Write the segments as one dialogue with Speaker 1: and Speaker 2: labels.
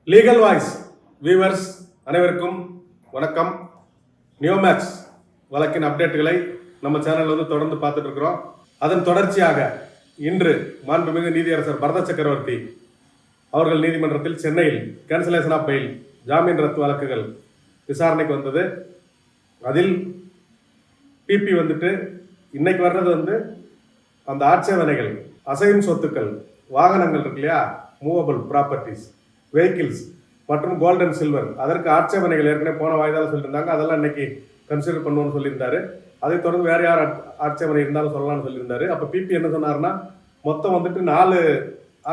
Speaker 1: Legal voice viewers அனைவருக்கும் வணக்கம். நியோமேக்ஸ் வழக்கின் அப்டேட்டுகளை நம்ம சேனலில் வந்து தொடர்ந்து பார்த்துட்டு இருக்கிறோம். அதன் தொடர்ச்சியாக இன்று மாண்புமிகு நீதியரசர் பரத சக்கரவர்த்தி அவர்கள் நீதிமன்றத்தில் சென்னையில் கேன்சலேஷன் ஆஃப் பெயில் ஜாமீன் ரத்து வழக்குகள் விசாரணைக்கு வந்தது. அதில் பிபி வந்துட்டு இன்னைக்கு வர்றது வந்து அந்த ஆட்சேபனைகள், அசையும் சொத்துக்கள், வாகனங்கள் இருக்கு இல்லையா, மூவபிள் ப்ராப்பர்ட்டிஸ், வெஹிக்கிள்ஸ் மற்றும் கோல்ட் அண்ட் சில்வர், அதற்கு ஆட்சேபனைகள் ஏற்கனவே போன வாய்தால சொல்லியிருந்தாங்க. அதெல்லாம் இன்னைக்கு கன்சிடர் பண்ணுவோம்னு சொல்லியிருந்தாரு. அதை தொடர்ந்து வேறு யார் ஆட்சேபனை இருந்தாலும் சொல்லலாம்னு சொல்லியிருந்தாரு. அப்போ பிபி என்ன சொன்னார்னா, மொத்தம் வந்துட்டு 4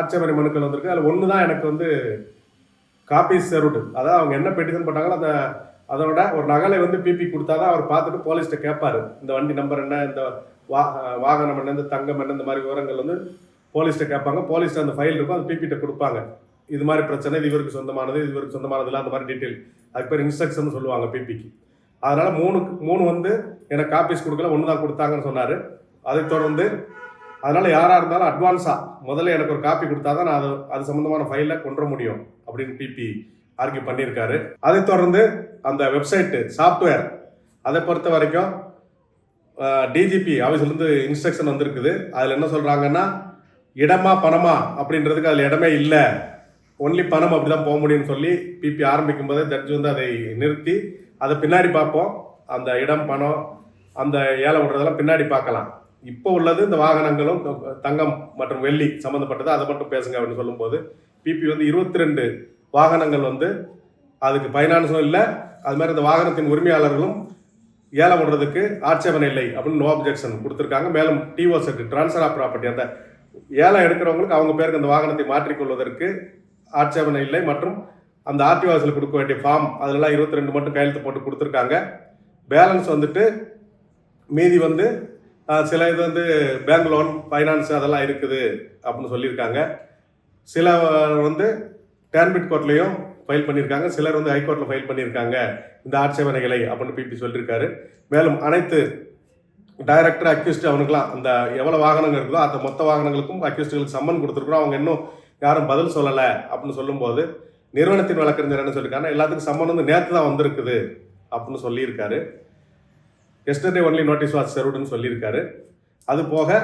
Speaker 1: ஆட்சேபனை மனுக்கள் வந்திருக்கு. அதில் ஒன்று தான் எனக்கு வந்து காப்பீஸ் சர்வ்டு, அதாவது அவங்க என்ன பெட்டிஷன் போட்டாங்களோ அதோட ஒரு நகலை வந்து பிபி கொடுத்தாதான் அவர் பார்த்துட்டு போலீஸ்கிட்ட கேட்பாரு. இந்த வண்டி நம்பர் என்ன, இந்த வாகனம் என்ன, இந்த தங்கம் என்ன, இந்த மாதிரி விவரங்கள் வந்து போலீஸ்கிட்ட கேட்பாங்க. போலீஸ்கிட்ட அந்த ஃபைல் இருக்கும், அது பிபிட்ட கொடுப்பாங்க. இது மாதிரி பிரச்சனை, இது இவருக்கு சொந்தமானது, இது இவருக்கு சொந்தமானது இல்லை, அந்த மாதிரி டீட்டெயில், அதுக்கு பேர் இன்ஸ்ட்ரக்ஷன் சொல்லுவாங்க பிபிக்கு. அதனால மூணு வந்து எனக்கு காப்பீஸ் கொடுக்கல, ஒன்று தான் கொடுத்தாங்கன்னு சொன்னார். அதை தொடர்ந்து அதனால யாராக இருந்தாலும் அட்வான்ஸாக முதல்ல எனக்கு ஒரு காப்பி கொடுத்தா தான் நான் அது சம்மந்தமான ஃபைலை கொண்டு வர முடியும் அப்படின்னு பிபி ஆர்கியூ பண்ணியிருக்காரு. அதை தொடர்ந்து அந்த வெப்சைட்டு சாஃப்ட்வேர் அதை பொறுத்த வரைக்கும் டிஜிபி ஆஃபீஸ்லேருந்து இன்ஸ்ட்ரக்ஷன் வந்திருக்குது. அதில் என்ன சொல்கிறாங்கன்னா, இடமா பணமா அப்படின்றதுக்கு அதில் இடமே இல்லை, ஒன்லி பணம் அப்படி தான் போக முடியும்னு சொல்லி பிபி ஆரம்பிக்கும் போதே ஜட்ஜு வந்து அதை நிறுத்தி அதை பின்னாடி பார்ப்போம். அந்த இடம், பணம், அந்த ஏலம் விடுறதெல்லாம் பின்னாடி பார்க்கலாம். இப்போ உள்ளது இந்த வாகனங்களும் தங்கம் மற்றும் வெள்ளி சம்மந்தப்பட்டது, அதை மட்டும் பேசுங்க அப்படின்னு சொல்லும்போது பிபி வந்து 22 வாகனங்கள் வந்து அதுக்கு ஃபைனான்ஸும் இல்லை, அது மாதிரி இந்த வாகனத்தின் உரிமையாளர்களும் ஏலம் விடுறதுக்கு ஆட்சேபனை இல்லை அப்படின்னு நோ அப்ஜெக்ஷன் கொடுத்துருக்காங்க. மேலும் DO set, transfer of property, அந்த ஏலம் எடுக்கிறவங்களுக்கு அவங்க பேருக்கு அந்த வாகனத்தை மாற்றிக்கொள்வதற்கு ஆட்சேபனை இல்லை. மற்றும் அந்த ஆர்டிஓ ஆஃபீஸில் கொடுக்க வேண்டிய ஃபார்ம் அதெல்லாம் 22 மட்டும் கையெழுத்து போட்டு கொடுத்துருக்காங்க. பேலன்ஸ் வந்துட்டு மீதி வந்து சில இது வந்து பேங்க் லோன், ஃபைனான்ஸ் அதெல்லாம் இருக்குது அப்படின்னு சொல்லியிருக்காங்க. சில வந்து டேன்பிட் கோர்ட்லேயும் ஃபைல் பண்ணியிருக்காங்க, சிலர் வந்து ஹைகோர்ட்டில் ஃபைல் பண்ணியிருக்காங்க இந்த ஆட்சேபனைகளை அப்படின்னு பிபி சொல்லியிருக்காரு. மேலும் அனைத்து டைரக்டர், அக்யூஸ்ட் அவனுக்குலாம் அந்த எவ்வளோ வாகனங்கள் இருக்குதோ அந்த மொத்த வாகனங்களுக்கும் அக்யூஸ்டுகளுக்கு சம்மன் கொடுத்துருக்குறோம். அவங்க இன்னும் யாரும் பதில் சொல்லலை அப்படின்னு சொல்லும்போது நிறுவனத்தின் வழக்கறிஞர் என்ன சொல்லியிருக்காங்கன்னா, எல்லாத்துக்கும் சம்மன் வந்து நேற்று தான் வந்திருக்குது அப்படின்னு சொல்லியிருக்காரு. எஸ்டர்டே ஒன்லி நோட்டீஸ் வாஸ் சர்வ்டுன்னு சொல்லியிருக்காரு. அது போக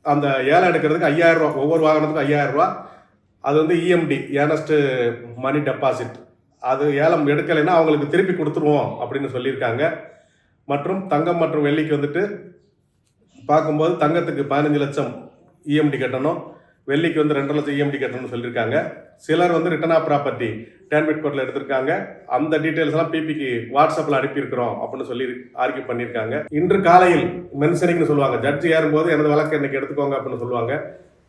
Speaker 1: அந்த ஏலம் எடுக்கிறதுக்கு 5000 ரூபா, ஒவ்வொரு வாகனத்துக்கும் 5000 ரூபா, அது வந்து இஎம்டி, ஏர்னஸ்ட் மணி டெபாசிட், அது ஏலம் எடுக்கலைன்னா அவங்களுக்கு திருப்பி கொடுத்துருவோம் அப்படின்னு சொல்லியிருக்காங்க. மற்றும் தங்கம் மற்றும் வெள்ளிக்கு வந்துட்டு பார்க்கும்போது தங்கத்துக்கு 15 லட்சம் இஎம்டி கட்டணும், வெள்ளிக்கு வந்து 2 லட்சம் இஎம்டி கட்டணும்னு சொல்லியிருக்காங்க. சிலர் வந்து ரிட்டர்ன் ஆஃப் ப்ராப்பர்ட்டி டேன்பிட் கோர்ட்டில் எடுத்திருக்காங்க. அந்த டீட்டெயில்ஸ் எல்லாம் பிபிக்கு வாட்ஸ்அப்பில் அனுப்பியிருக்கிறோம் அப்படின்னு சொல்லி ஆர்கியூ பண்ணியிருக்காங்க. இன்று காலையில் மென்ஷனிங்னு சொல்லுவாங்க, ஜட்ஜி ஏறும்போது எனது வழக்கு இன்னைக்கு எடுத்துக்கோங்க அப்படின்னு சொல்லுவாங்க.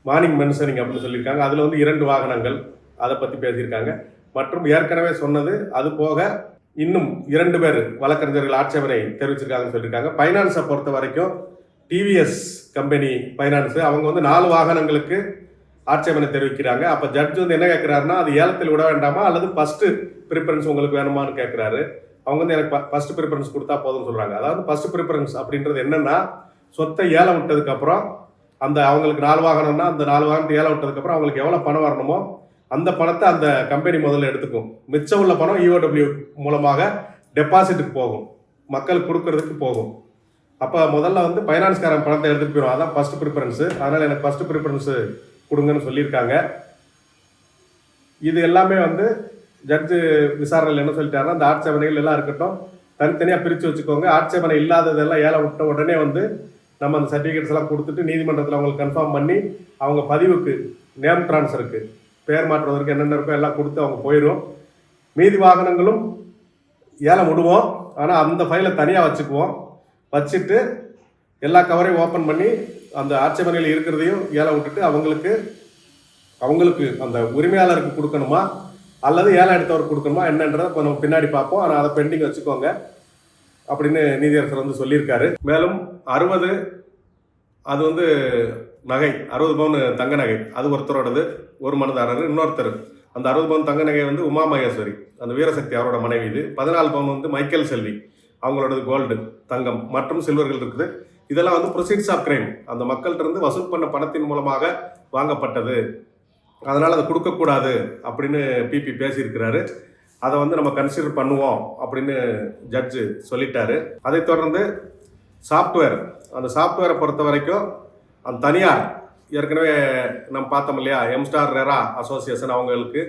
Speaker 1: மார்னிங் மென்ஷனிங் அப்படின்னு சொல்லியிருக்காங்க. அதில் வந்து 2 வாகனங்கள் அதை பற்றி பேசியிருக்காங்க. மற்றும் ஏற்கனவே சொன்னது அது போக இன்னும் 2 பேர் வழக்கறிஞர்கள் ஆட்சேபனை தெரிவிச்சிருக்காங்கன்னு சொல்லியிருக்காங்க. ஃபைனான்ஸை பொறுத்த வரைக்கும் டிவிஎஸ் கம்பெனி ஃபைனான்ஸு அவங்க வந்து 4 வாகனங்களுக்கு ஆட்சேபனை தெரிவிக்கிறாங்க. அப்போ ஜட்ஜ் வந்து என்ன கேட்குறாருன்னா, அது ஏலத்தில் விட வேண்டாமா அல்லது ஃபஸ்ட்டு ப்ரிஃபரன்ஸ் உங்களுக்கு வேணுமான்னு கேட்குறாரு. அவங்க வந்து எனக்கு ஃபஸ்ட்டு ப்ரிஃபரன்ஸ் கொடுத்தா போதும்னு சொல்கிறாங்க. அதாவது ஃபஸ்ட்டு ப்ரிஃபரன்ஸ் அப்படின்றது என்னென்னா, சொத்தை ஏலம் விட்டதுக்கப்புறம் அந்த அவங்களுக்கு 4 வாகனம்னா அந்த 4 வாகனத்தை ஏலம் விட்டதுக்கப்புறம் அவங்களுக்கு எவ்வளோ பணம் வரணுமோ அந்த பணத்தை அந்த கம்பெனி முதல்ல எடுத்துக்கும். மிச்சம் உள்ள பணம் இஓடபிள்யூ மூலமாக டெபாசிட்டுக்கு போகும், மக்களுக்கு கொடுக்கறதுக்கு போகும். அப்போ முதல்ல வந்து ஃபைனான்ஸ்காரன் பணத்தை எடுத்துகிட்டு போயிடும், அதான் ஃபஸ்ட்டு ப்ரிஃபரன்ஸு. அதனால் எனக்கு ஃபஸ்ட்டு ப்ரிஃபரன்ஸு கொடுங்கன்னு சொல்லியிருக்காங்க. இது எல்லாமே வந்து ஜட்ஜு விசாரணையில் என்ன சொல்லிட்டாருன்னா, அந்த ஆட்சேபனைகள் எல்லாம் இருக்கட்டும், தனித்தனியாக பிரித்து வச்சுக்கோங்க. ஆட்சேபனை இல்லாததெல்லாம் ஏலம் விட்ட உடனே வந்து நம்ம அந்த சர்டிஃபிகேட்ஸ் எல்லாம் கொடுத்துட்டு நீதிமன்றத்தில் அவங்களுக்கு கன்ஃபார்ம் பண்ணி அவங்க பதிவுக்கு, நேம் ட்ரான்ஸ்ஃபருக்கு, பேர் மாற்றுவதற்கு என்னென்ன இருக்கோ எல்லாம் கொடுத்து அவங்க போயிடும். மீதி வாகனங்களும் ஏலம் விடுவோம், ஆனால் அந்த ஃபைலை தனியாக வச்சுக்குவோம். வச்சுட்டு எல்லா கவரையும் ஓப்பன் பண்ணி அந்த ஆட்சேபனைகள் இருக்கிறதையும் ஏலம் விட்டுட்டு அவங்களுக்கு அந்த உரிமையாளருக்கு கொடுக்கணுமா அல்லது ஏலம் எடுத்தவருக்கு கொடுக்கணுமா என்னன்றதை இப்போ நம்ம பின்னாடி பார்ப்போம். ஆனால் அதை பெண்டிங் வச்சுக்கோங்க அப்படின்னு நீதியரசர் வந்து சொல்லியிருக்காரு. மேலும் 60 அது வந்து நகை, 60 பவுன் தங்க நகை, அது ஒருத்தரோடது, ஒரு மனுதாரர். இன்னொருத்தர் அந்த 60 பவுன் தங்க நகை வந்து உமா மகேஸ்வரி, அந்த வீரசக்தி அவரோட மனைவி. இது 14 பவுன் வந்து மைக்கேல் செல்வி அவங்களோடது, கோல்டு, தங்கம் மற்றும் சில்வர்கள் இருக்குது. இதெல்லாம் வந்து ப்ரொசீட்ஸ் ஆஃப் கிரைம், அந்த மக்கள்கிட்ட இருந்து வசூல் பண்ண பணத்தின் மூலமாக வாங்கப்பட்டது அதனால் அதை கொடுக்கக்கூடாது அப்படின்னு பிபி பேசியிருக்கிறாரு. அதை வந்து நம்ம கன்சிடர் பண்ணுவோம் அப்படின்னு ஜட்ஜு சொல்லிட்டாரு. அதை தொடர்ந்து சாஃப்ட்வேர், அந்த சாஃப்ட்வேரை பொறுத்த வரைக்கும் அந்த தனியார் ஏற்கனவே நம்ம பார்த்தோம் இல்லையா, எம்ஸ்டார் ரெரா அசோசியேஷன் அவங்களுக்கு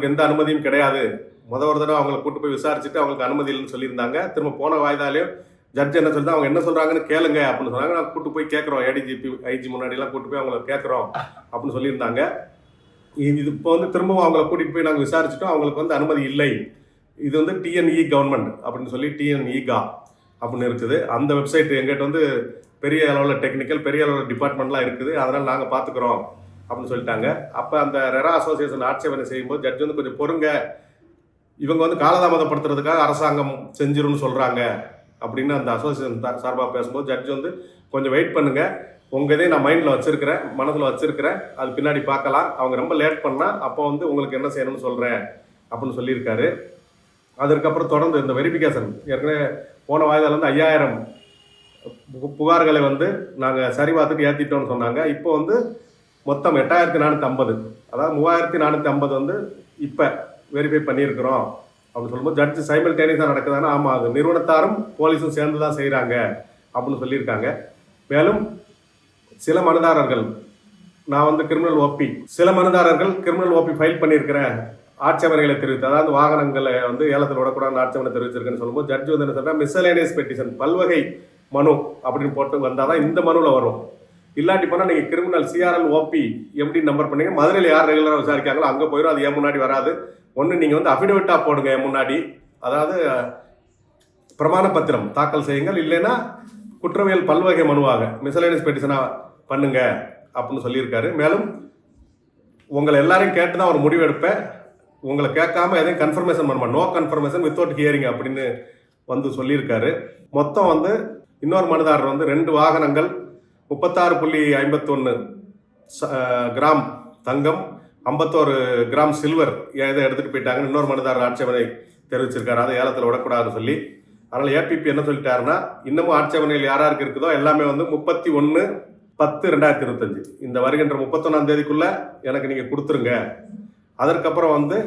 Speaker 1: எந்த அனுமதியும் கிடையாது. ஒரு தடவை அவங்களை கூட்டு போய் விசாரிச்சுட்டு அவங்களுக்கு அனுமதி இல்லைன்னு சொல்லியிருந்தாங்க. திரும்ப போன வாய்தாலையும் ஜட்ஜ் என்ன சொல்லிட்டு அவங்க என்ன சொல்கிறாங்கன்னு கேளுங்க அப்படின்னு சொன்னாங்க. நான் கூட்டு போய் கேட்குறோம், ஏடிஜிபி ஐஜி முன்னாடிலாம் கூட்டு போய் அவங்கள கேட்குறோம் அப்படின்னு சொல்லியிருந்தாங்க. இது இப்போ வந்து திரும்பவும் அவங்கள கூட்டிகிட்டு போய் நாங்கள் விசாரிச்சுட்டோம், அவங்களுக்கு வந்து அனுமதி இல்லை. இது வந்து டிஎன்இ கவர்மெண்ட் அப்படின்னு சொல்லி டிஎன்இகா அப்படின்னு இருக்குது. அந்த வெப்சைட் எங்கிட்ட வந்து பெரிய அளவில் டெக்னிக்கல் பெரிய அளவில் டிபார்ட்மெண்ட்லாம் இருக்குது, அதனால் நாங்கள் பார்த்துக்குறோம் அப்படின்னு சொல்லிட்டாங்க. அப்போ அந்த ரெரா அசோசியேஷன் ஆட்சேபனை செய்யும்போது ஜட்ஜ் வந்து கொஞ்சம் பொறுங்க, இவங்க வந்து காலதாமதப்படுத்துறதுக்காக அரசாங்கம் செஞ்சிரும்னு சொல்கிறாங்க அப்படின்னு அந்த அசோசியேஷன் சார்பாக பேசும்போது ஜட்ஜ் வந்து கொஞ்சம் வெயிட் பண்ணுங்கள், உங்கள் இதே நான் மைண்டில் வச்சுருக்கிறேன், மனதில் வச்சுருக்கிறேன், அது பின்னாடி பார்க்கலாம், அவங்க ரொம்ப லேட் பண்ணால் அப்போ வந்து உங்களுக்கு என்ன செய்யணும்னு சொல்கிறேன் அப்படின்னு சொல்லியிருக்காரு. அதற்கப்புறம் தொடர்ந்து இந்த வெரிஃபிகேஷன் ஏற்கனவே போன வாய்தால வந்து 5000 புகார்களை வந்து நாங்கள் சரி பார்த்துட்டு ஏற்றிட்டோம்னு சொன்னாங்க. இப்போ வந்து மொத்தம் 8450, அதாவது 3450 வந்து இப்போ வெரிஃபை பண்ணியிருக்கிறோம் அப்படின்னு சொல்லும்போது ஜட்ஜு சைமல்டேனியஸாக நடக்குதுன்னா ஆமாம், அது நிறுவனத்தாரும் போலீஸும் சேர்ந்து தான் செய்கிறாங்க அப்படின்னு சொல்லியிருக்காங்க. மேலும் சில மனுதாரர்கள், நான் வந்து சில மனுதாரர்கள் கிரிமினல் ஓபி ஃபைல் பண்ணியிருக்கிறேன் ஆட்சேபனைகளை தெரிவித்து, அதாவது வாகனங்களை வந்து ஏலத்தில் விடக்கூடாது ஆட்சேபனை தெரிவிச்சிருக்குன்னு சொல்லும்போது ஜட்ஜு வந்து என்ன சொல்கிறேன், மிஸ்சலேனியஸ் பெட்டிஷன் பல்வகை மனு அப்படின்னு போட்டு வந்தால் தான் இந்த மனுவில் வரும். இல்லாட்டி போனால் நீங்கள் கிரிமினல் சிஆர்எல் ஓபி எப்படி நம்பர் பண்ணீங்க, மதுரையில் யார் ரெகுலராக விசாரிக்காங்களோ அங்கே போயிடும், அது என் முன்னாடி வராது. ஒன்று நீங்கள் வந்து அஃபிடவிட்டாக போடுங்க என் முன்னாடி, அதாவது பிரமாண பத்திரம் தாக்கல் செய்யுங்கள், இல்லைன்னா குற்றவியல் பல்வகை மனுவாக மிஸ்சலேனியஸ் பெட்டிஷனாக பண்ணுங்க அப்படின்னு சொல்லியிருக்காரு. மேலும் உங்களை எல்லாரையும் கேட்டு தான் ஒரு முடிவு எடுப்பேன், உங்களை கேட்காம எதையும் கன்ஃபர்மேஷன் பண்ண நோ கன்ஃபர்மேஷன் வித்தவுட் ஹியரிங் அப்படின்னு வந்து சொல்லியிருக்காரு. மொத்தம் வந்து இன்னொரு மனுதாரர் வந்து 2 வாகனங்கள் 36.51 கிராம் தங்கம் 51 கிராம் சில்வர் இதை எடுத்துகிட்டு போயிட்டாங்கன்னு இன்னொரு மனுதாரர் ஆட்சேபனை தெரிவிச்சிருக்காரு, அதை ஏலத்தில் விடக்கூடாதுன்னு சொல்லி. அதனால் ஏபிபி என்ன சொல்லிட்டாருன்னா, இன்னமும் ஆட்சேபனையில் யாராருக்கு இருக்குதோ எல்லாமே வந்து 31/10/2025 இந்த வருகின்ற 31ஆம் தேதிக்குள்ளே எனக்கு நீங்கள் கொடுத்துருங்க. அதற்கப்புறம் வந்து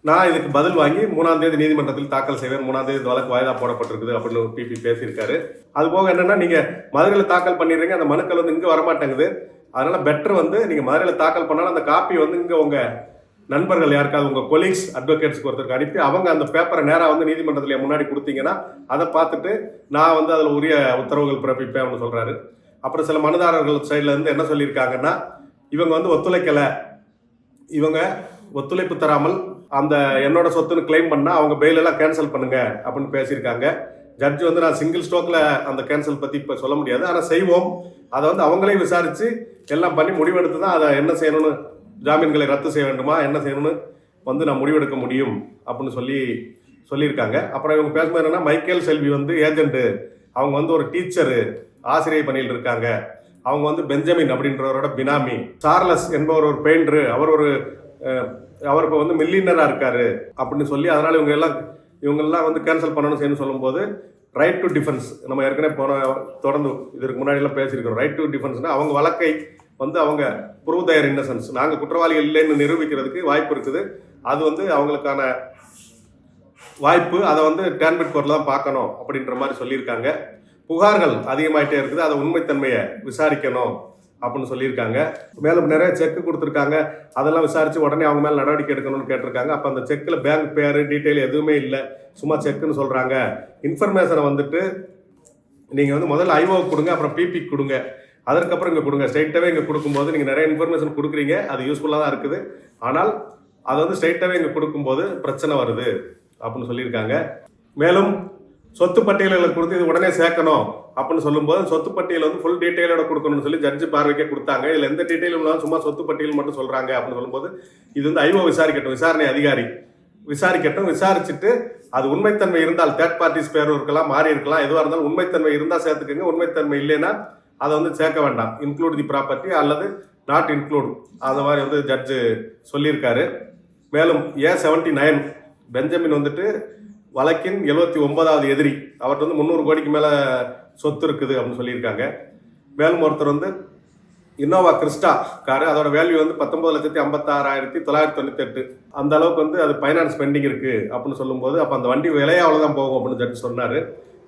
Speaker 1: நான் இதுக்கு பதில் வாங்கி 3ஆம் தேதி நீதிமன்றத்தில் தாக்கல் செய்வேன், 3ஆம் தேதி வழக்கு வாய்தா போடப்பட்டிருக்குது அப்படின்னு பிபி பேசியிருக்காரு. அது போக என்னன்னா, நீங்கள் மதுரையில் தாக்கல் பண்ணிடுறீங்க, அந்த மனுக்கள் வந்து இங்கே வரமாட்டேங்குது, அதனால் பெட்டர் வந்து நீங்கள் மதுரையில் தாக்கல் பண்ணாலும் அந்த காப்பி வந்து இங்கே உங்கள் நண்பர்கள் யாருக்காவது உங்கள் கொலீக்ஸ் அட்வொகேட்ஸ்க்கு ஒருத்தருக்கு அனுப்பி அவங்க அந்த பேப்பரை நேராக வந்து நீதிமன்றத்தில் முன்னாடி கொடுத்தீங்கன்னா அதை பார்த்துட்டு நான் வந்து அதில் உரிய உத்தரவுகள் பிறப்பிப்பேன் அப்படின்னு சொல்கிறாரு. அப்புறம் சில மனுதாரர்கள் சைடில் இருந்து என்ன சொல்லியிருக்காங்கன்னா, இவங்க வந்து இவங்க ஒத்துழைப்பு தராமல் அந்த என்னோட சொத்துன்னு கிளைம் பண்ணால் அவங்க பெயிலெல்லாம் கேன்சல் பண்ணுங்க அப்படின்னு பேசியிருக்காங்க. ஜட்ஜ் வந்து நான் சிங்கிள் ஸ்ட்ரோக்கில் அந்த கேன்சல் பற்றி இப்போ சொல்ல முடியாது, ஆனால் செய்வோம், அதை வந்து அவங்களே விசாரித்து எல்லாம் பண்ணி முடிவெடுத்து தான் அதை என்ன செய்யணும்னு, ஜாமீன்களை ரத்து செய்ய வேண்டுமா என்ன செய்யணும்னு வந்து நான் முடிவெடுக்க முடியும் அப்படின்னு சொல்லியிருக்காங்க. அப்புறம் இவங்க பேசும்போது என்னன்னா, மைக்கேல் செல்வி வந்து ஏஜென்ட்டு, அவங்க வந்து ஒரு டீச்சரு ஆசிரியை பணியில் இருக்காங்க, அவங்க வந்து பெஞ்சமின் அப்படின்றவரோட பினாமி, சார்லஸ் என்பவர் ஒரு பெயிண்டரு, அவர் இப்போ வந்து மில்லியனராக இருக்காரு அப்படின்னு சொல்லி, அதனால் இவங்கெல்லாம் வந்து கேன்சல் பண்ணணும்னு செய்யணும்னு சொல்லும்போது ரைட் டு டிஃபென்ஸ், நம்ம ஏற்கனவே தொடர்ந்து இதற்கு முன்னாடியெல்லாம் பேசியிருக்கிறோம். ரைட் டு டிஃபென்ஸ்னால் அவங்க வழக்கை வந்து அவங்க ப்ரூவ் தயர் இன்னசென்ஸ், நாங்கள் குற்றவாளிகள் இல்லைன்னு நிரூபிக்கிறதுக்கு வாய்ப்பு இருக்குது, அது வந்து அவங்களுக்கான வாய்ப்பு, அதை வந்து டேன்பிட் கோர்ட்டில் தான் பார்க்கணும் அப்படின்ற மாதிரி சொல்லியிருக்காங்க. புகார்கள் அதிகமாகிட்டே இருக்குது, அதை உண்மைத்தன்மையை விசாரிக்கணும் அப்படின்னு சொல்லியிருக்காங்க. மேலும் நிறைய செக்கு கொடுத்துருக்காங்க, அதெல்லாம் விசாரித்து உடனே அவங்க மேலே நடவடிக்கை எடுக்கணும்னு கேட்டிருக்காங்க. அப்போ அந்த செக்கில் பேங்க் பேர் டீட்டெயில் எதுவுமே இல்லை, சும்மா செக்குன்னு சொல்கிறாங்க. இன்ஃபர்மேஷனை வந்துட்டு நீங்கள் வந்து முதல்ல ஐஓ கொடுங்க, அப்புறம் பிபி கொடுங்க, அதற்கப்புறம் இங்கே கொடுங்க. ஸ்ட்ரைட்டாகவே இங்கே கொடுக்கும்போது நீங்கள் நிறைய இன்ஃபர்மேஷன் கொடுக்குறீங்க, அது யூஸ்ஃபுல்லாக தான் இருக்குது, ஆனால் அதை வந்து ஸ்ட்ரைட்டாகவே இங்கே கொடுக்கும்போது பிரச்சனை வருது அப்படின்னு சொல்லியிருக்காங்க. மேலும் சொத்து பட்டியல்களை கொடுத்து இது உடனே சேர்க்கணும் அப்படின்னு சொல்லும்போது சொத்து பட்டியல் வந்து ஃபுல் டீட்டெயிலோட கொடுக்கணும்னு சொல்லி ஜட்ஜு பார்வைக்கே கொடுத்தாங்க. இதில் எந்த டீட்டெயிலும் இல்லாமல் சும்மா சொத்து பட்டியல் மட்டும் சொல்கிறாங்க அப்படின்னு சொல்லும்போது இது வந்து ஐஓ விசாரிக்கட்டும், விசாரணை அதிகாரி விசாரிக்கட்டும், விசாரிச்சுட்டு அது உண்மைத்தன்மை இருந்தால் தேர்ட் பார்ட்டிஸ் பேரும் இருக்கலாம், மாறி இருக்கலாம், எதுவாக இருந்தாலும் உண்மைத்தன்மை இருந்தால் சேர்த்துக்கோங்க, உண்மைத்தன்மை இல்லைன்னா அதை வந்து சேர்க்க வேண்டாம், இன்க்ளூட் தி ப்ராப்பர்ட்டி அல்லது நாட் இன்க்ளூட், அந்த மாதிரி வந்து ஜட்ஜு சொல்லியிருக்காரு. மேலும் A79 பெஞ்சமின் வந்துட்டு வழக்கின் 79வது எதிரி, அவர்கிட்ட வந்து 300 கோடிக்கு மேலே சொத்து இருக்குது அப்படின்னு சொல்லியிருக்காங்க. மேலும் ஒருத்தர் வந்து இன்னோவா கிறிஸ்டா காரு, அதோட வேல்யூ வந்து 19,56,998. அந்த அளவுக்கு வந்து அது ஃபைனான்ஸ் பெண்டிங் இருக்கு அப்படின்னு சொல்லும்போது, அப்போ அந்த வண்டி விலையே அவ்வளோதான் போகும் அப்படின்னு ஜட்ஜ் சொன்னார்.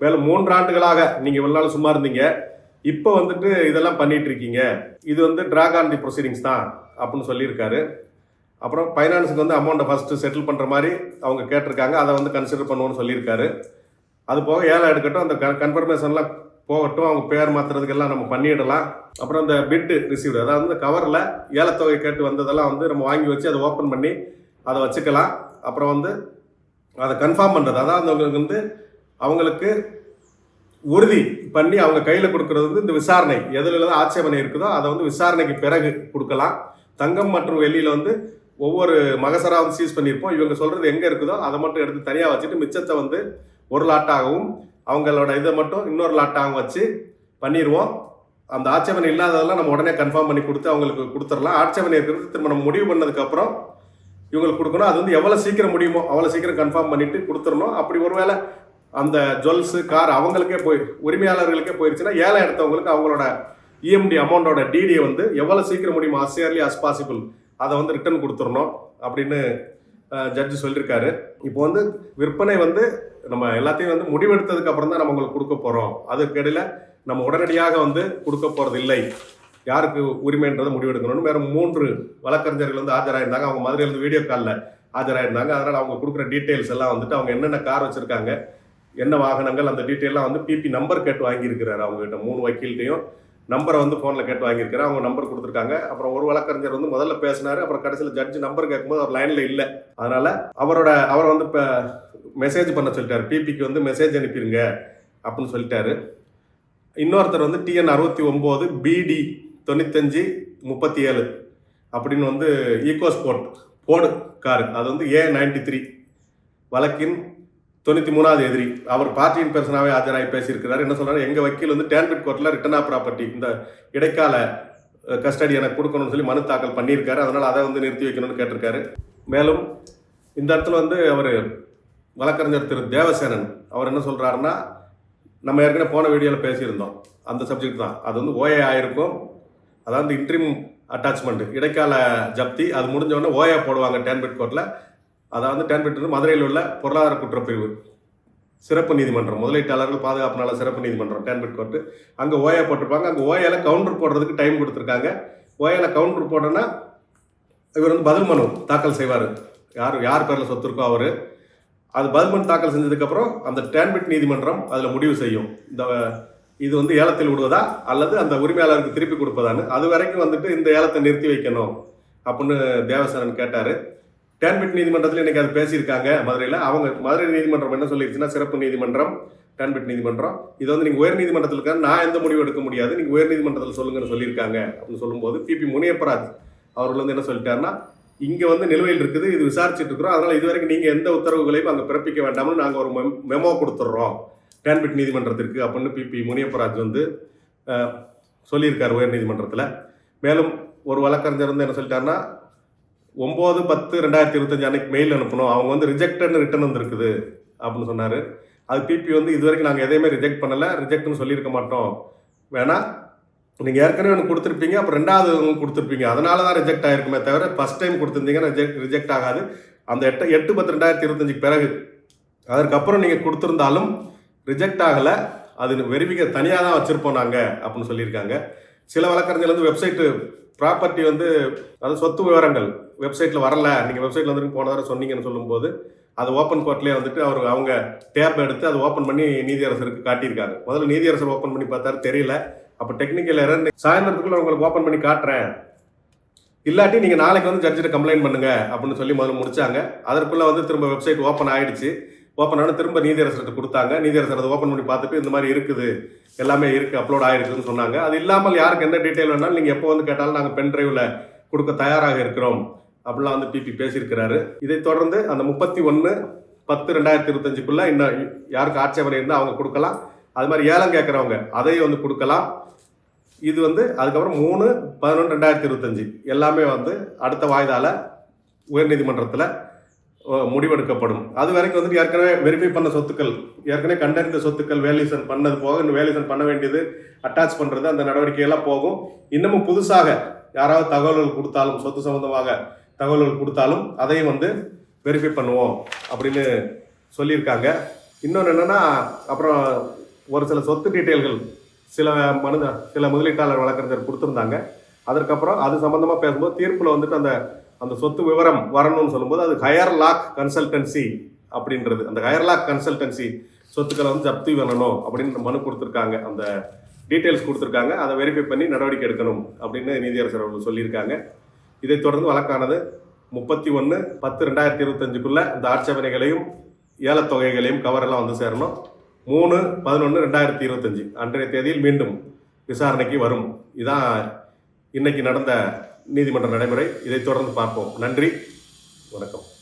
Speaker 1: மேலும் 3 ஆண்டுகளாக நீங்கள் இவ்வளோ நாள் சும்மா இருந்தீங்க, இப்போ வந்துட்டு இதெல்லாம் பண்ணிட்டு இருக்கீங்க, இது வந்து ட்ராக் ஆன் தி ப்ரொசீடிங்ஸ் தான் அப்படின்னு சொல்லியிருக்காரு. அப்புறம் ஃபைனான்ஸுக்கு வந்து அமௌண்ட்டை ஃபஸ்ட்டு செட்டில் பண்ணுற மாதிரி அவங்க கேட்டிருக்காங்க, அதை வந்து கன்சிடர் பண்ணுவோன்னு சொல்லியிருக்காரு. அது போக ஏலம் எடுக்கட்டும், அந்த கன்ஃபர்மேஷன்லாம் போகட்டும், அவங்க பேர் மாற்றுறதுக்கெல்லாம் நம்ம பண்ணிடலாம். அப்புறம் அந்த பிட்டு ரிசீவ்டு, அதாவது வந்து கவரில் ஏலத்தொகை கேட்டு வந்ததெல்லாம் வந்து நம்ம வாங்கி வச்சு அதை ஓப்பன் பண்ணி அதை வச்சுக்கலாம். அப்புறம் வந்து அதை கன்ஃபார்ம் பண்ணுறது, அதாவது அவங்களுக்கு வந்து அவங்களுக்கு உறுதி பண்ணி அவங்க கையில் கொடுக்கறது வந்து இந்த விசாரணை எதில் ஆட்சேபனை இருக்குதோ அதை வந்து விசாரணைக்கு பிறகு கொடுக்கலாம். தங்கம் மற்றும் வெள்ளியில் வந்து ஒவ்வொரு மகசராக வந்து சீஸ் பண்ணியிருப்போம். இவங்க சொல்கிறது எங்கே இருக்குதோ அதை மட்டும் எடுத்து தனியாக வச்சுட்டு மிச்சத்தை வந்து ஒரு லாட்டாகவும் அவங்களோட இதை மட்டும் இன்னொரு லாட்டாகவும் வச்சு பண்ணிடுவோம். அந்த ஆட்சேபனை இல்லாததெல்லாம் நம்ம உடனே கன்ஃபார்ம் பண்ணி கொடுத்து அவங்களுக்கு கொடுத்துடலாம். ஆட்சேபனை இருக்கிறது திரும்ப நம்ம முடிவு பண்ணதுக்கப்புறம் இவங்களுக்கு கொடுக்கணும். அது வந்து எவ்வளோ சீக்கிரம் முடியுமோ அவ்வளோ சீக்கிரம் கன்ஃபார்ம் பண்ணிவிட்டு கொடுத்துடணும். அப்படி ஒருவேளை அந்த ஜுவல்ஸு கார் அவங்களுக்கே உரிமையாளர்களுக்கே போயிடுச்சுன்னா ஏலம் எடுத்தவங்களுக்கு அவங்களோட இஎம்டி அமௌண்டோட டிடியை வந்து எவ்வளோ சீக்கிரம் முடியுமோ as early as possible அதை வந்து ரிட்டர்ன் கொடுத்துடணும் அப்படின்னு ஜட்ஜு சொல்லியிருக்காரு. இப்போ வந்து விற்பனை வந்து நம்ம எல்லாத்தையும் வந்து முடிவெடுத்ததுக்கு அப்புறம் தான் நம்ம உங்களுக்கு கொடுக்க போகிறோம். அதுக்கிடையில் நம்ம உடனடியாக வந்து கொடுக்க போகிறது இல்லை. யாருக்கு உரிமைன்றதை முடிவெடுக்கணும்னு வேறு 3 வழக்கறிஞர்கள் வந்து ஆஜராயிருந்தாங்க. அவங்க மதுரையிலேருந்து வீடியோ காலில் ஆஜராயிருந்தாங்க. அதனால் அவங்க கொடுக்குற டீட்டெயில்ஸ் எல்லாம் வந்துட்டு அவங்க என்னென்ன கார் வச்சுருக்காங்க, என்ன வாகனங்கள், அந்த டீட்டெயிலாம் வந்து பிபி நம்பர் கேட்டு வாங்கியிருக்கிறாரு. அவங்ககிட்ட 3 வக்கீல்கிட்டையும் நம்பரை வந்து ஃபோனில் கேட்டு வாங்கியிருக்கிறார். அவங்க நம்பர் கொடுத்துருக்காங்க. அப்புறம் ஒரு வழக்கறிஞர் வந்து முதல்ல பேசினார். அப்புறம் கடைசியில் ஜட்ஜு நம்பர் கேட்கும்போது அவர் லைனில் இல்லை. அதனால் அவரை வந்து இப்போ மெசேஜ் பண்ண சொல்லிட்டார். பிபிக்கு வந்து மெசேஜ் அனுப்பிடுங்க அப்படின்னு சொல்லிட்டாரு. இன்னொருத்தர் வந்து TN 69 BD 9537 அப்படின்னு வந்து ஈகோஸ்போர்ட் போர்டு காரு, அது வந்து A93 வழக்கின் 93வது எதிரி. அவர் பார்ட்டியின் பெர்சனாகவே ஆஜராகி பேசியிருக்கிறார். என்ன சொல்றாரு, எங்கள் வக்கீல் வந்து டேன்பிட் கோர்ட்டில் ரிட்டர்ன் ஆஃப் ப்ராப்பர்ட்டி இந்த இடைக்கால கஸ்டடி எனக்கு கொடுக்கணும்னு சொல்லி மனு தாக்கல் பண்ணியிருக்காரு. அதனால் அதை வந்து நிறுத்தி வைக்கணும்னு கேட்டிருக்காரு. மேலும் இந்த இடத்துல வந்து அவர் வழக்கறிஞர் திரு தேவசேனன் அவர் என்ன சொல்கிறாருன்னா, நம்ம ஏற்கனவே போன வீடியோவில் பேசியிருந்தோம் அந்த சப்ஜெக்ட் தான். அது வந்து ஓஏ ஆயிருக்கும். அதாவது இன்ட்ரீம் அட்டாச்மெண்ட் இடைக்கால ஜப்தி அது முடிஞ்சவொடனே ஓஏ போடுவாங்க டேன்பிட் கோர்ட்டில். அதாவது டேன்பிட் வந்து மதுரையில் உள்ள பொருளாதார குற்றப்பிரிவு சிறப்பு நீதிமன்றம், முதலீட்டாளர்கள் பாதுகாப்பு நல சிறப்பு நீதிமன்றம் டேன்பிட் கோர்ட்டு. அங்கே ஓஏ போட்டிருப்பாங்க. அங்கே ஓஏல கவுண்டர் போடுறதுக்கு டைம் கொடுத்துருக்காங்க. ஓஏல கவுண்டர் போடணும்னா இவர் வந்து பதில் மனு தாக்கல் செய்வார். யார் பேரில் சொத்து இருக்கோ அவர் அது பதில் மனு தாக்கல் செஞ்சதுக்கப்புறம் அந்த டேன்பிட் நீதிமன்றம் அதில் முடிவு செய்யும், இது வந்து ஏலத்தில் விடுவதா அல்லது அந்த உரிமையாளருக்கு திருப்பி கொடுப்பதான்னு. அது வரைக்கும் வந்துட்டு இந்த ஏலத்தை நிறுத்தி வைக்கணும் அப்படின்னு தேவசேனன் கேட்டார். டேன்பிட் நீதிமன்றத்தில் இன்றைக்கி அது பேசியிருக்காங்க மதுரையில். அவங்க மதுரை நீதிமன்றம் என்ன சொல்லிடுச்சுன்னா, சிறப்பு நீதிமன்றம் டேன்பிட் நீதிமன்றம் இது வந்து நீங்கள் உயர் நீதிமன்றத்தில் இருக்காங்க, நான் எந்த முடிவு எடுக்க முடியாது, நீங்கள் உயர் நீதிமன்றத்தில் சொல்லுங்கன்னு சொல்லியிருக்காங்க அப்படின்னு சொல்லும்போது பிபி முனியப்பராஜ் அவர்கள் வந்து என்ன சொல்லிட்டாருன்னா, இங்கே வந்து நிலுவையில் இருக்குது, இது விசாரிச்சுட்டு இருக்கிறோம், அதனால் இது வரைக்கும் நீங்கள் எந்த உத்தரவுகளையும் அங்கே பிறப்பிக்க வேண்டாம்னு நாங்கள் ஒரு மெமோ கொடுத்துட்றோம் டேன்பிட் நீதிமன்றத்திற்கு அப்படின்னு பிபி முனியப்பராஜ் வந்து சொல்லியிருக்கார் உயர் நீதிமன்றத்தில். மேலும் ஒரு வழக்கறிஞர் வந்து என்ன சொல்லிட்டாருன்னா, 9/10/2025 அன்னைக்கு மெயில் அனுப்பணும், அவங்க வந்து ரிஜெக்டட்னு ரிட்டன் வந்துருக்குது அப்படின்னு சொன்னார். அது பிபி வந்து இது வரைக்கும் நாங்கள் எதையுமே ரிஜெக்ட் பண்ணலை, ரிஜெக்ட்னு சொல்லியிருக்க மாட்டோம், வேணா நீங்கள் ஏற்கனவே ஒன்று கொடுத்துருப்பீங்க, அப்புறம் 2வது கொடுத்துருப்பீங்க, அதனால தான் ரிஜெக்ட் ஆகிருக்குமே தவிர ஃபஸ்ட் டைம் கொடுத்துருந்தீங்கன்னா ரிஜெக்ட் ஆகாது. அந்த 8/10/2025 பிறகு அதற்கப்புறம் நீங்கள் கொடுத்துருந்தாலும் ரிஜெக்ட் ஆகலை, அது வெரிஃபிகே தனியாக தான் வச்சுருப்போம் நாங்கள் அப்படின்னு சொல்லியிருக்காங்க. சில வழக்கறிஞர்கள் வந்து வெப்சைட்டு ப்ராப்பர்ட்டி வந்து அது சொத்து விவரங்கள் வெப்சைட்டில் வரல, நீங்கள் வெப்சைட்டில் வந்துட்டு போன தடவை சொன்னீங்கன்னு சொல்லும்போது அது ஓப்பன் கோர்ட்லேயே வந்துட்டு அவங்க டேப் எடுத்து அதை ஓப்பன் பண்ணி நீதியரசருக்கு காட்டியிருக்காங்க. முதல்ல நீதியரசர் ஓப்பன் பண்ணி பார்த்தாரு, தெரியல. அப்போ டெக்னிக்கல் எரர், சாயந்தரத்துக்குள்ளே உங்களுக்கு ஓப்பன் பண்ணி காட்டுறேன், இல்லாட்டி நீங்கள் நாளைக்கு வந்து ஜட்ஜிட்ட கம்ப்ளைண்ட் பண்ணுங்க அப்படின்னு சொல்லி முதல்ல முடிச்சாங்க. அதற்குள்ளே வந்து திரும்ப வெப்சைட் ஓப்பன் ஆகிடுச்சு. ஓப்பன் ஆனால் திரும்ப நீதியரசர்கிட்ட கொடுத்தாங்க. நீதியரசர் அதை ஓப்பன் பண்ணி பார்த்துட்டு இந்த மாதிரி இருக்குது, எல்லாமே இருக்குது, அப்லோட் ஆகிருக்குன்னு சொன்னாங்க. அது இல்லாமல் யாருக்கு என்ன டீட்டெயில் வேணாலும் நீங்கள் எப்போ வந்து கேட்டாலும் நாங்கள் பென் டிரைவில் கொடுக்க தயாராக இருக்கிறோம் அப்படிலாம் வந்து பிபி பேசியிருக்கிறாரு. இதை தொடர்ந்து அந்த 31/10/2025 இன்னும் யாருக்கு ஆட்சேபனை இருந்தால் அவங்க கொடுக்கலாம். அது மாதிரி ஏலம் கேட்குறவங்க அதையும் வந்து கொடுக்கலாம். இது வந்து அதுக்கப்புறம் 3/11/2025 எல்லாமே வந்து அடுத்த வாய்தால உயர்நீதிமன்றத்தில் முடிவெடுக்கப்படும். அது வரைக்கும் வந்துட்டு ஏற்கனவே வெரிஃபை பண்ண சொத்துக்கள், ஏற்கனவே கண்டறிந்த சொத்துக்கள் வேல்யூஷன் பண்ணது போக இன்னும் வேல்யூஷன் பண்ண வேண்டியது, அட்டாச் பண்ணுறது, அந்த நடவடிக்கையெல்லாம் போகும். இன்னமும் புதுசாக யாராவது தகவல்கள் கொடுத்தாலும், சொத்து சம்பந்தமாக தகவல்கள் கொடுத்தாலும் அதையும் வந்து வெரிஃபை பண்ணுவோம் அப்படின்னு சொல்லியிருக்காங்க. இன்னொன்று என்னென்னா, அப்புறம் ஒரு சில சொத்து டீட்டெயில்கள் சில முதலீட்டாளர் வழக்கறிஞர் கொடுத்துருந்தாங்க. அதற்கப்புறம் அது சம்மந்தமாக பேசும்போது தீர்ப்பில் வந்துட்டு அந்த சொத்து விவரம் வரணும்னு சொல்லும்போது அது ஹையர் லாக் கன்சல்டன்சி அப்படின்றது, அந்த ஹையர் லாக் கன்சல்டன்சி சொத்துக்களை வந்து ஜப்தி பண்ணணும் அப்படின்னு மனு கொடுத்துருக்காங்க. அந்த டீட்டெயில்ஸ் கொடுத்துருக்காங்க. அதை வெரிஃபை பண்ணி நடவடிக்கை எடுக்கணும் அப்படின்னு நீதியரசர் அவர்கள் சொல்லியிருக்காங்க. இதைத் தொடர்ந்து வழக்கானது 31/10/2025 இந்த ஆட்சேபனைகளையும் ஏலத்தொகைகளையும் கவரெல்லாம் வந்து சேரணும். 3/11/2025 அன்றைய தேதியில் மீண்டும் விசாரணைக்கு வரும். இதான் இன்னைக்கு நடந்த நீதிமன்ற நடைமுறை. இதைத் தொடர்ந்து பார்ப்போம். நன்றி, வணக்கம்.